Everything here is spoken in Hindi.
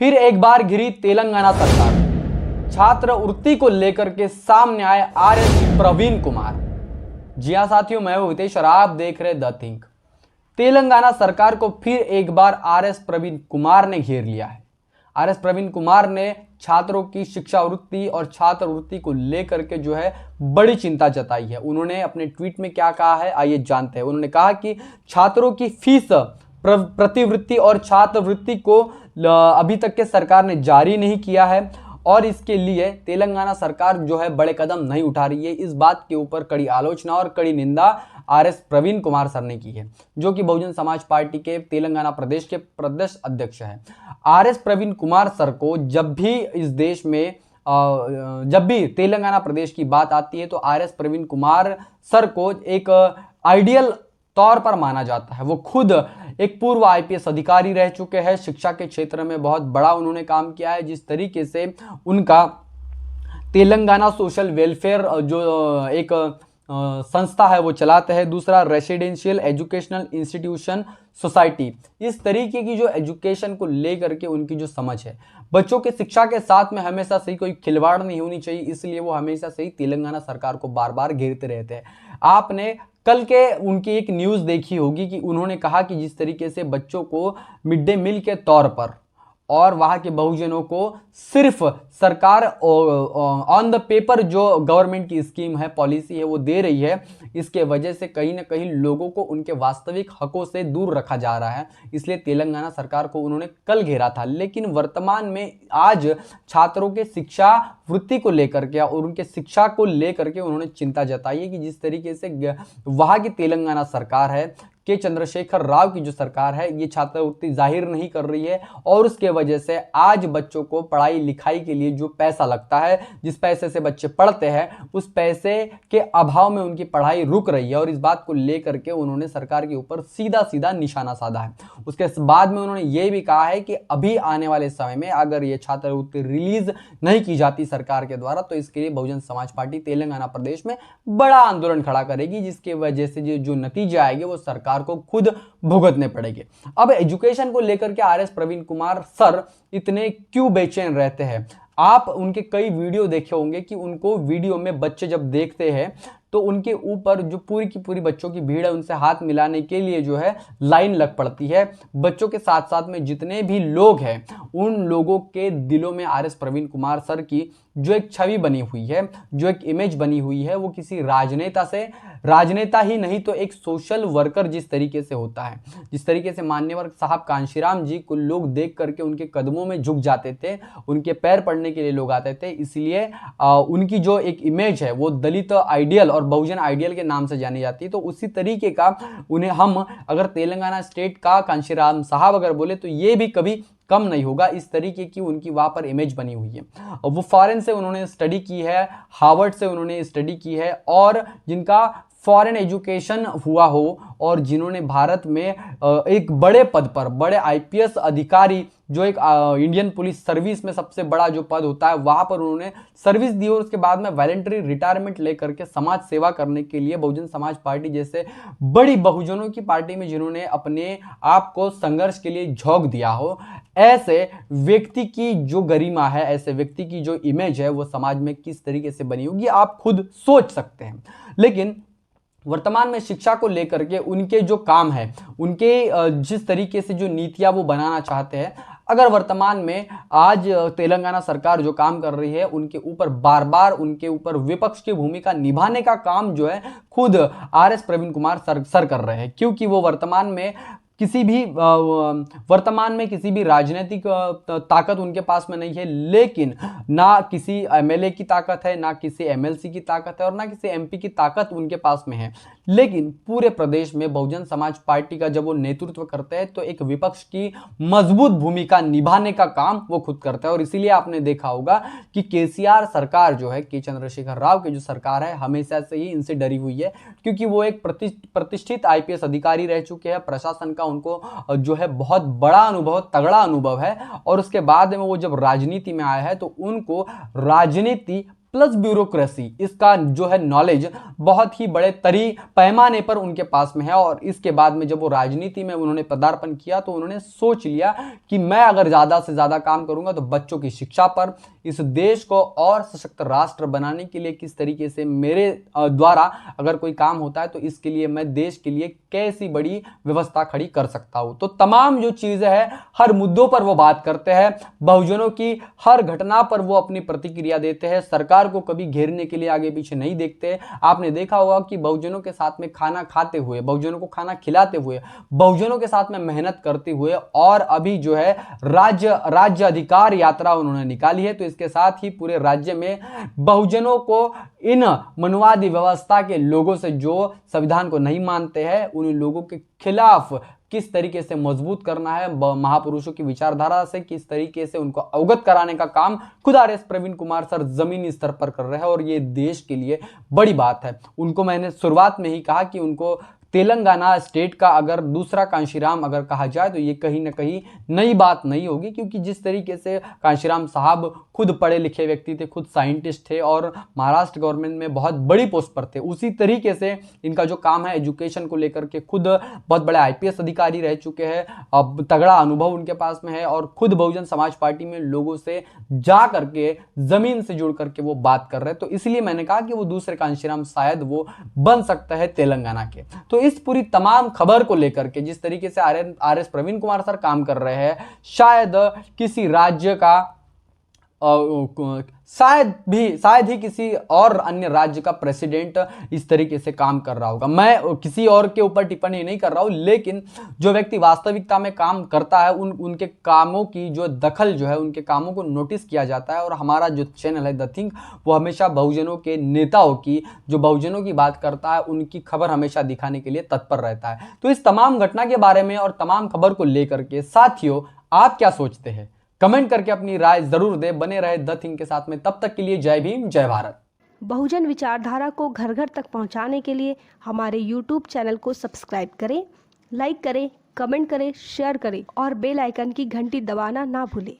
फिर एक बार घिरी तेलंगाना सरकार। छात्रवृत्ति को लेकर के सामने आए आरएस प्रवीण कुमार। जी हां साथियों, मैं हूं हितेश और आप देख रहे द थिंक। तेलंगाना सरकार को फिर एक बार आरएस प्रवीण कुमार ने घेर लिया है। आरएस प्रवीण कुमार ने छात्रों की शिक्षावृत्ति और छात्रवृत्ति को लेकर के जो है बड़ी चिंता जताई है। उन्होंने अपने ट्वीट में क्या कहा है, आइए जानते हैं। उन्होंने कहा कि छात्रों की फीस प्रतिवृत्ति और छात्रवृत्ति को अभी तक के सरकार ने जारी नहीं किया है और इसके लिए तेलंगाना सरकार जो है बड़े कदम नहीं उठा रही है। इस बात के ऊपर कड़ी आलोचना और कड़ी निंदा आरएस प्रवीण कुमार सर ने की है, जो कि बहुजन समाज पार्टी के तेलंगाना प्रदेश के प्रदेश अध्यक्ष हैं। आरएस प्रवीण कुमार सर को जब भी इस देश में जब भी तेलंगाना प्रदेश की बात आती है तो आरएस प्रवीण कुमार सर को एक आइडियल तौर पर माना जाता है। वो खुद एक पूर्व आईपीएस अधिकारी रह चुके हैं। शिक्षा के क्षेत्र में बहुत बड़ा उन्होंने काम किया है। जिस तरीके से उनका तेलंगाना सोशल वेलफेयर जो एक संस्था है वो चलाते हैं। दूसरा, रेसिडेंशियल एजुकेशनल इंस्टीट्यूशन सोसाइटी। इस तरीके की जो एजुकेशन को लेकर के उनकी जो समझ है, बच्चों के शिक्षा के साथ में हमेशा से कोई खिलवाड़ नहीं होनी चाहिए, इसलिए वो हमेशा से ही तेलंगाना सरकार को बार बार घेरते रहते हैं। आपने कल के उनकी एक न्यूज़ देखी होगी कि उन्होंने कहा कि जिस तरीके से बच्चों को मिड डे मील के तौर पर और वहाँ के बहुजनों को सिर्फ सरकार ऑन द पेपर जो गवर्नमेंट की स्कीम है, पॉलिसी है, वो दे रही है, इसके वजह से कहीं ना कहीं लोगों को उनके वास्तविक हकों से दूर रखा जा रहा है। इसलिए तेलंगाना सरकार को उन्होंने कल घेरा था। लेकिन वर्तमान में आज छात्रों के शिक्षा वृत्ति को लेकर के और उनके शिक्षा को लेकर के उन्होंने चिंता जताई है कि जिस तरीके से वहाँ की तेलंगाना सरकार है, के चंद्रशेखर राव की जो सरकार है, ये छात्रवृत्ति जाहिर नहीं कर रही है और उसके वजह से आज बच्चों को पढ़ाई लिखाई के लिए जो पैसा लगता है, जिस पैसे से बच्चे पढ़ते हैं, उस पैसे के अभाव में उनकी पढ़ाई रुक रही है और इस बात को लेकर के उन्होंने सरकार के ऊपर सीधा सीधा निशाना साधा है। उसके बाद में उन्होंने ये भी कहा है कि अभी आने वाले समय में अगर ये छात्रवृत्ति रिलीज नहीं की जाती सरकार के द्वारा तो इसके लिए बहुजन समाज पार्टी तेलंगाना प्रदेश में बड़ा आंदोलन खड़ा करेगी, जिसके वजह से जो नतीजे आएंगे वो सरकार को खुद भुगतने पड़ेंगे। अब एजुकेशन को लेकर के आरएस प्रवीण कुमार सर इतने क्यों बेचैन रहते हैं? आप उनके कई वीडियो देखे होंगे कि उनको वीडियो में बच्चे जब देखते हैं तो उनके ऊपर जो पूरी की पूरी बच्चों की भीड़ है, उनसे हाथ मिलाने के लिए जो है लाइन लग पड़ती है। बच्चों के साथ साथ में जितने भी लोग हैं, उन लोगों के दिलों में आरएस प्रवीण कुमार सर की जो एक छवि बनी हुई है, जो एक इमेज बनी हुई है, वो किसी राजनेता ही नहीं तो एक सोशल वर्कर जिस तरीके से होता है, जिस तरीके से मान्यवर साहब कांशीराम जी को लोग देख करके उनके कदमों में झुक जाते थे, उनके पैर पड़ने के लिए लोग आते थे। इसलिए उनकी जो एक इमेज है वो दलित आइडियल और बहुजन आइडियल के नाम से जानी जाती है। तो उसी तरीके का उन्हें हम अगर तेलंगाना स्टेट का कांशीराम साहब अगर बोले तो ये भी कभी कम नहीं होगा। इस तरीके की उनकी वहां पर इमेज बनी हुई है। वो फॉरेन से उन्होंने स्टडी की है, हार्वर्ड से उन्होंने स्टडी की है और जिनका फॉरेन एजुकेशन हुआ हो और जिन्होंने भारत में एक बड़े पद पर, बड़े आईपीएस अधिकारी जो एक इंडियन पुलिस सर्विस में सबसे बड़ा जो पद होता है वहां पर उन्होंने सर्विस दी और उसके बाद में वॉलंटरी रिटायरमेंट लेकर के समाज सेवा करने के लिए बहुजन समाज पार्टी जैसे बड़ी बहुजनों की पार्टी में जिन्होंने अपने आप को संघर्ष के लिए झोंक दिया हो, ऐसे व्यक्ति की जो गरिमा है, ऐसे व्यक्ति की जो इमेज है वो समाज में किस तरीके से बनी होगी आप खुद सोच सकते हैं। लेकिन वर्तमान में शिक्षा को लेकर के उनके जो काम है, उनके जिस तरीके से जो नीतियां वो बनाना चाहते हैं, अगर वर्तमान में आज तेलंगाना सरकार जो काम कर रही है उनके ऊपर बार बार उनके ऊपर विपक्ष की भूमिका निभाने का काम जो है खुद आरएस प्रवीण कुमार सर कर रहे हैं, क्योंकि वो वर्तमान में किसी भी राजनीतिक ताकत उनके पास में नहीं है, लेकिन ना किसी एमएलए की ताकत है, ना किसी एमएलसी की ताकत है और ना किसी एमपी की ताकत उनके पास में है। लेकिन पूरे प्रदेश में बहुजन समाज पार्टी का जब वो नेतृत्व करते हैं तो एक विपक्ष की मजबूत भूमिका निभाने का काम वो खुद करते हैं। और इसीलिए आपने देखा होगा कि केसीआर सरकार जो है, के चंद्रशेखर राव की जो सरकार है, हमेशा से ही इनसे डरी हुई है, क्योंकि वो एक प्रतिष्ठित आईपीएस अधिकारी रह चुके हैं। प्रशासन का उनको जो है बहुत बड़ा अनुभव, तगड़ा अनुभव है और उसके बाद में वो जब राजनीति में आया है तो उनको राजनीति प्लस ब्यूरोक्रेसी, इसका जो है नॉलेज बहुत ही बड़े पैमाने पर उनके पास में है। और इसके बाद में जब वो राजनीति में उन्होंने पदार्पण किया तो उन्होंने सोच लिया कि मैं अगर ज्यादा से ज्यादा काम करूंगा तो बच्चों की शिक्षा पर, इस देश को और सशक्त राष्ट्र बनाने के लिए किस तरीके से मेरे द्वारा अगर कोई काम होता है तो इसके लिए मैं देश के लिए कैसी बड़ी व्यवस्था खड़ी कर सकता हूं। तो तमाम जो चीजें हैं, हर मुद्दों पर वो बात करते हैं, बहुजनों की हर घटना पर वो अपनी प्रतिक्रिया देते हैं, सरकार को कभी घेरने के लिए आगे पीछे नहीं देखते। आपने देखा होगा कि बहुजनों के साथ में खाना खाते हुए, बहुजनों को खाना खिलाते हुए, बहुजनों के साथ में मेहनत करते हुए, और अभी जो है राज्य अधिकार यात्रा उन्होंने निकाली है। तो इसके साथ ही पूरे राज्य में बहुजनों को इन मनुवादी व्यवस्था के लोगों से, जो संविधान को नहीं मानते हैं, उन लोगों के खिलाफ किस तरीके से मजबूत करना है, महापुरुषों की विचारधारा से किस तरीके से उनको अवगत कराने का काम खुद आरएस प्रवीण कुमार सर जमीनी स्तर पर कर रहे हैं। और ये देश के लिए बड़ी बात है। उनको मैंने शुरुआत में ही कहा कि उनको तेलंगाना स्टेट का अगर दूसरा कांशीराम अगर कहा जाए तो ये कहीं ना कहीं नई बात नहीं होगी, क्योंकि जिस तरीके से कांशीराम साहब खुद पढ़े लिखे व्यक्ति थे, खुद साइंटिस्ट थे और महाराष्ट्र गवर्नमेंट में बहुत बड़ी पोस्ट पर थे, उसी तरीके से इनका जो काम है एजुकेशन को लेकर के, खुद बहुत बड़े आईपीएस अधिकारी रह चुके हैं, अब तगड़ा अनुभव उनके पास में है, और खुद बहुजन समाज पार्टी में लोगों से जा करके जमीन से जुड़ करके वो बात कर रहे हैं। तो इसलिए मैंने कहा कि वो दूसरे कांशीराम शायद वो बन सकता है तेलंगाना के। तो इस पूरी तमाम खबर को लेकर के जिस तरीके से आरएस प्रवीण कुमार सर काम कर रहे हैं, शायद किसी राज्य का शायद ही किसी और अन्य राज्य का प्रेसिडेंट इस तरीके से काम कर रहा होगा। मैं किसी और के ऊपर टिप्पणी नहीं कर रहा हूं, लेकिन जो व्यक्ति वास्तविकता में काम करता है उनके कामों की जो दखल जो है, उनके कामों को नोटिस किया जाता है। और हमारा जो चैनल है द थिंक, वो हमेशा बहुजनों के नेताओं की, जो बहुजनों की बात करता है, उनकी खबर हमेशा दिखाने के लिए तत्पर रहता है। तो इस तमाम घटना के बारे में और तमाम खबर को लेकर के साथियों आप क्या सोचते हैं, कमेंट करके अपनी राय जरूर दे। बने रहे द थिंक के साथ में, तब तक के लिए जय भीम, जय भारत। बहुजन विचारधारा को घर घर तक पहुंचाने के लिए हमारे YouTube चैनल को सब्सक्राइब करें, लाइक करें, कमेंट करें, शेयर करें और बेल आइकन की घंटी दबाना ना भूलें।